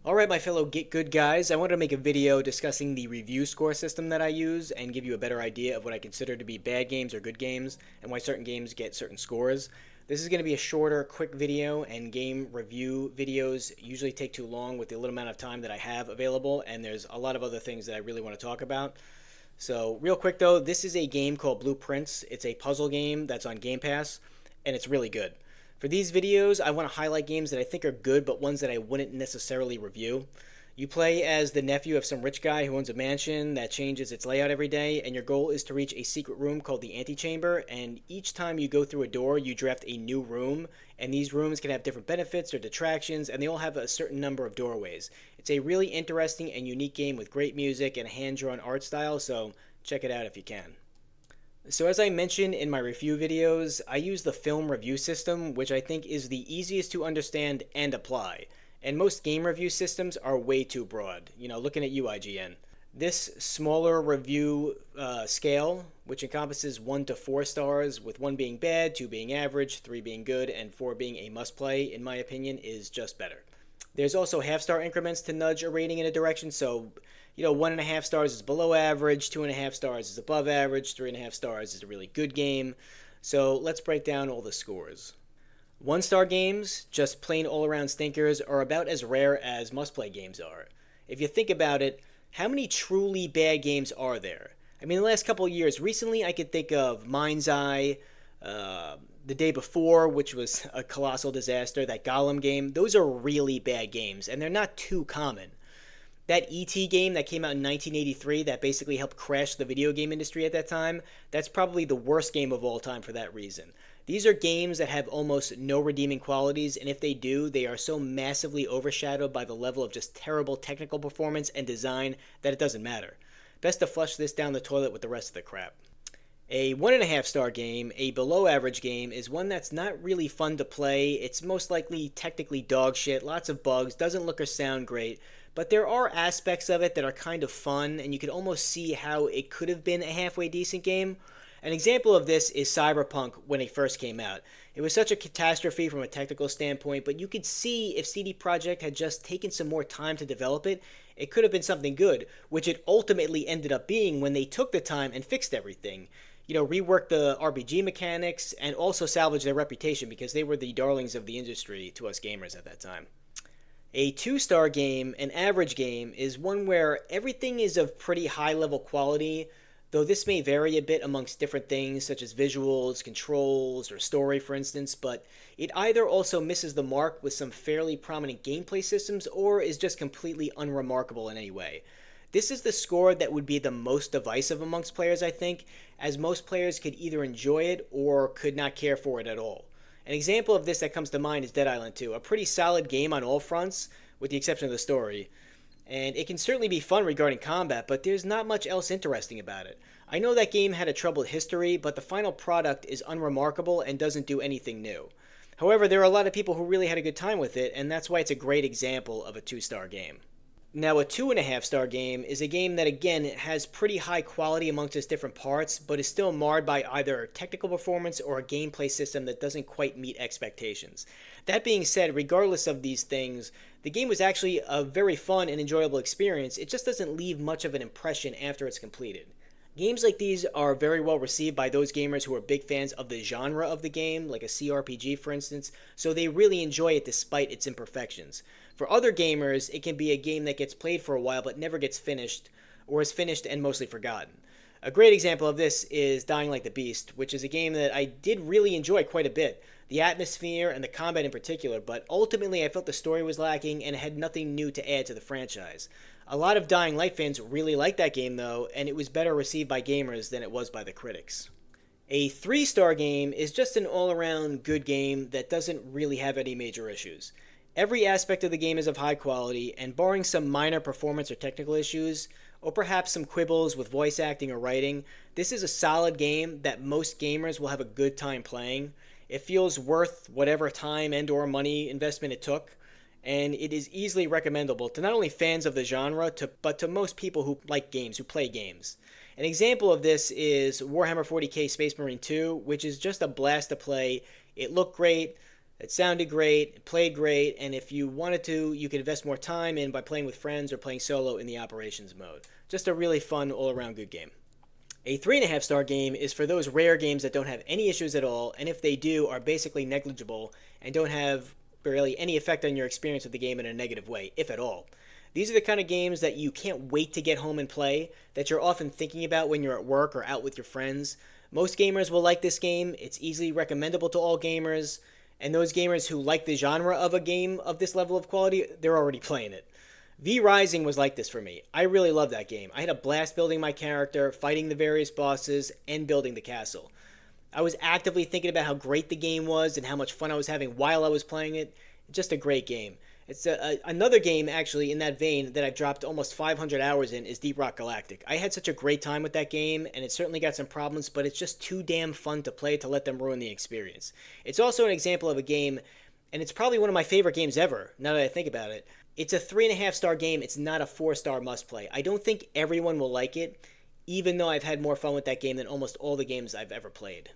Alright, my fellow Get Good guys, I wanted to make a video discussing the review score system that I use and give you a better idea of what I consider to be bad games or good games and why certain games get certain scores. This is going to be a shorter, quick video, and game review videos usually take too long with the little amount of time that I have available, and there's a lot of other things that I really want to talk about. So, real quick though, this is a game called Blueprints. It's a puzzle game that's on Game Pass, and it's really good. For these videos, I want to highlight games that I think are good, but ones that I wouldn't necessarily review. You play as the nephew of some rich guy who owns a mansion that changes its layout every day, and your goal is to reach a secret room called the Antechamber. And each time you go through a door, you draft a new room, and these rooms can have different benefits or detractions, and they all have a certain number of doorways. It's a really interesting and unique game with great music and a hand-drawn art style, so check it out if you can. So as I mentioned in my review videos, I use the film review system, which I think is the easiest to understand and apply. And most game review systems are way too broad, looking at you, IGN. This smaller review scale, which encompasses 1 to 4 stars, with 1 being bad, 2 being average, 3 being good, and 4 being a must play, in my opinion, is just better. There's also half star increments to nudge a rating in a direction, so 1.5 stars is below average, 2.5 stars is above average, 3.5 stars is a really good game. So let's break down all the scores. 1 star games, just plain all around stinkers, are about as rare as must play games are. If you think about it, how many truly bad games are there? I mean, the last couple of years, recently I could think of Mind's Eye, the day before, which was a colossal disaster, that Gollum game. Those are really bad games, and they're not too common. That E.T. game that came out in 1983 that basically helped crash the video game industry at that time, that's probably the worst game of all time for that reason. These are games that have almost no redeeming qualities, and if they do, they are so massively overshadowed by the level of just terrible technical performance and design that it doesn't matter. Best to flush this down the toilet with the rest of the crap. A 1.5 star game, a below average game, is one that's not really fun to play. It's most likely technically dog shit, lots of bugs, doesn't look or sound great, but there are aspects of it that are kind of fun, and you can almost see how it could have been a halfway decent game. An example of this is Cyberpunk when it first came out. It was such a catastrophe from a technical standpoint, but you could see if CD Projekt had just taken some more time to develop it, it could have been something good, which it ultimately ended up being when they took the time and fixed everything. Reworked the RPG mechanics and also salvaged their reputation because they were the darlings of the industry to us gamers at that time. A 2 star game, an average game, is one where everything is of pretty high level quality, though this may vary a bit amongst different things such as visuals, controls, or story, for instance, but it either also misses the mark with some fairly prominent gameplay systems or is just completely unremarkable in any way. This is the score that would be the most divisive amongst players, I think, as most players could either enjoy it or could not care for it at all. An example of this that comes to mind is Dead Island 2, a pretty solid game on all fronts, with the exception of the story. And it can certainly be fun regarding combat, but there's not much else interesting about it. I know that game had a troubled history, but the final product is unremarkable and doesn't do anything new. However, there are a lot of people who really had a good time with it, and that's why it's a great example of a 2 star game. Now, a 2.5 star game is a game that, again, has pretty high quality amongst its different parts, but is still marred by either technical performance or a gameplay system that doesn't quite meet expectations. That being said, regardless of these things, the game was actually a very fun and enjoyable experience. It just doesn't leave much of an impression after it's completed. Games like these are very well received by those gamers who are big fans of the genre of the game, like a CRPG for instance, so they really enjoy it despite its imperfections. For other gamers, it can be a game that gets played for a while but never gets finished, or is finished and mostly forgotten. A great example of this is Dying Like the Beast, which is a game that I did really enjoy quite a bit. The atmosphere and the combat in particular, but ultimately I felt the story was lacking and it had nothing new to add to the franchise. A lot of Dying Light fans really liked that game though, and it was better received by gamers than it was by the critics. A 3 star game is just an all-around good game that doesn't really have any major issues. Every aspect of the game is of high quality, and barring some minor performance or technical issues, or perhaps some quibbles with voice acting or writing, this is a solid game that most gamers will have a good time playing. It feels worth whatever time and or money investment it took, and it is easily recommendable to not only fans of the genre, but to most people who like games, who play games. An example of this is Warhammer 40k Space Marine 2, which is just a blast to play. It looked great, It sounded great, it played great, and if you wanted to, you could invest more time in by playing with friends or playing solo in the operations mode. Just a really fun, all-around good game. A 3.5-star game is for those rare games that don't have any issues at all, and if they do, are basically negligible and don't have barely any effect on your experience of the game in a negative way, if at all. These are the kind of games that you can't wait to get home and play, that you're often thinking about when you're at work or out with your friends. Most gamers will like this game. It's easily recommendable to all gamers, and those gamers who like the genre of a game of this level of quality, they're already playing it. V Rising was like this for me. I really loved that game. I had a blast building my character, fighting the various bosses, and building the castle. I was actively thinking about how great the game was and how much fun I was having while I was playing it. Just a great game. It's another game, actually, in that vein that I've dropped almost 500 hours in is Deep Rock Galactic. I had such a great time with that game, and it certainly got some problems, but it's just too damn fun to play to let them ruin the experience. It's also an example of a game, and it's probably one of my favorite games ever, now that I think about it. It's a 3.5-star game. It's not a 4-star must-play. I don't think everyone will like it, even though I've had more fun with that game than almost all the games I've ever played.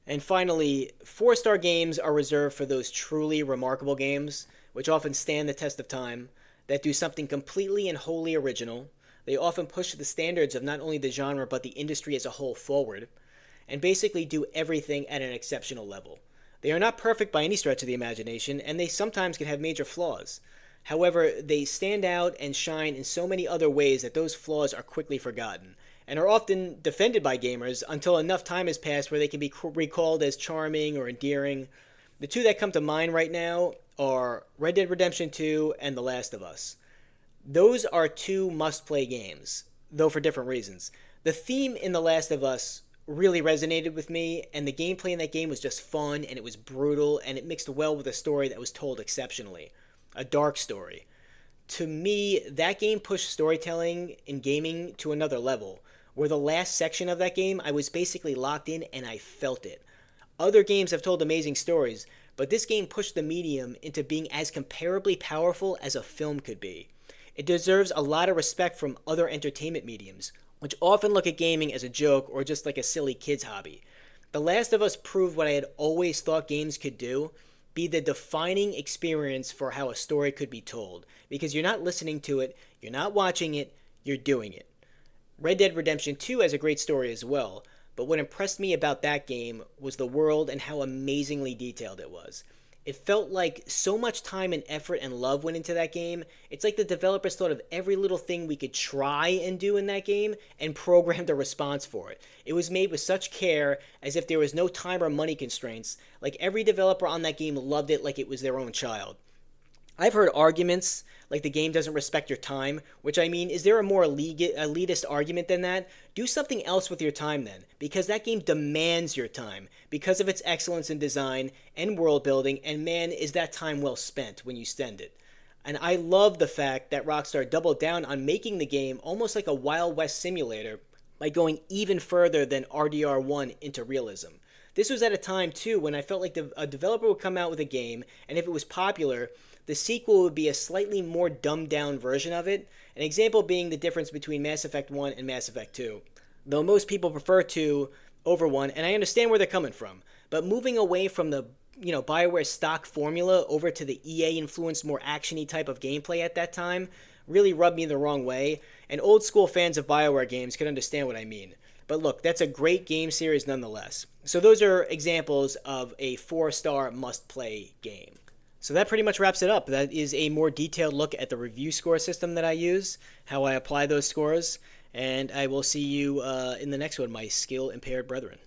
And finally, 4-star games are reserved for those truly remarkable games, which often stand the test of time, that do something completely and wholly original. They often push the standards of not only the genre but the industry as a whole forward, and basically do everything at an exceptional level. They are not perfect by any stretch of the imagination, and they sometimes can have major flaws. However, they stand out and shine in so many other ways that those flaws are quickly forgotten, and are often defended by gamers until enough time has passed where they can be recalled as charming or endearing. The two that come to mind right now are Red Dead Redemption 2 and The Last of Us. Those are two must-play games, though for different reasons. The theme in The Last of Us really resonated with me, and the gameplay in that game was just fun, and it was brutal, and it mixed well with a story that was told exceptionally. A dark story. To me, that game pushed storytelling in gaming to another level, where the last section of that game, I was basically locked in and I felt it. Other games have told amazing stories, but this game pushed the medium into being as comparably powerful as a film could be. It deserves a lot of respect from other entertainment mediums, which often look at gaming as a joke or just like a silly kid's hobby. The Last of Us proved what I had always thought games could do, be the defining experience for how a story could be told, because you're not listening to it, you're not watching it, you're doing it. Red Dead Redemption 2 has a great story as well, but what impressed me about that game was the world and how amazingly detailed it was. It felt like so much time and effort and love went into that game. It's like the developers thought of every little thing we could try and do in that game and programmed a response for it. It was made with such care, as if there was no time or money constraints. Like every developer on that game loved it like it was their own child. I've heard arguments like the game doesn't respect your time, which I mean, is there a more elitist argument than that? Do something else with your time then, because that game demands your time because of its excellence in design and world building, and man, is that time well spent when you spend it. And I love the fact that Rockstar doubled down on making the game almost like a Wild West simulator by going even further than RDR1 into realism. This was at a time, too, when I felt like a developer would come out with a game, and if it was popular, the sequel would be a slightly more dumbed-down version of it, an example being the difference between Mass Effect 1 and Mass Effect 2. Though most people prefer 2 over 1, and I understand where they're coming from, but moving away from the BioWare stock formula over to the EA-influenced, more action-y type of gameplay at that time really rubbed me the wrong way, and old-school fans of BioWare games can understand what I mean. But look, that's a great game series nonetheless. So those are examples of a 4-star must-play game. So that pretty much wraps it up. That is a more detailed look at the review score system that I use, how I apply those scores, and I will see you in the next one, my skill-impaired brethren.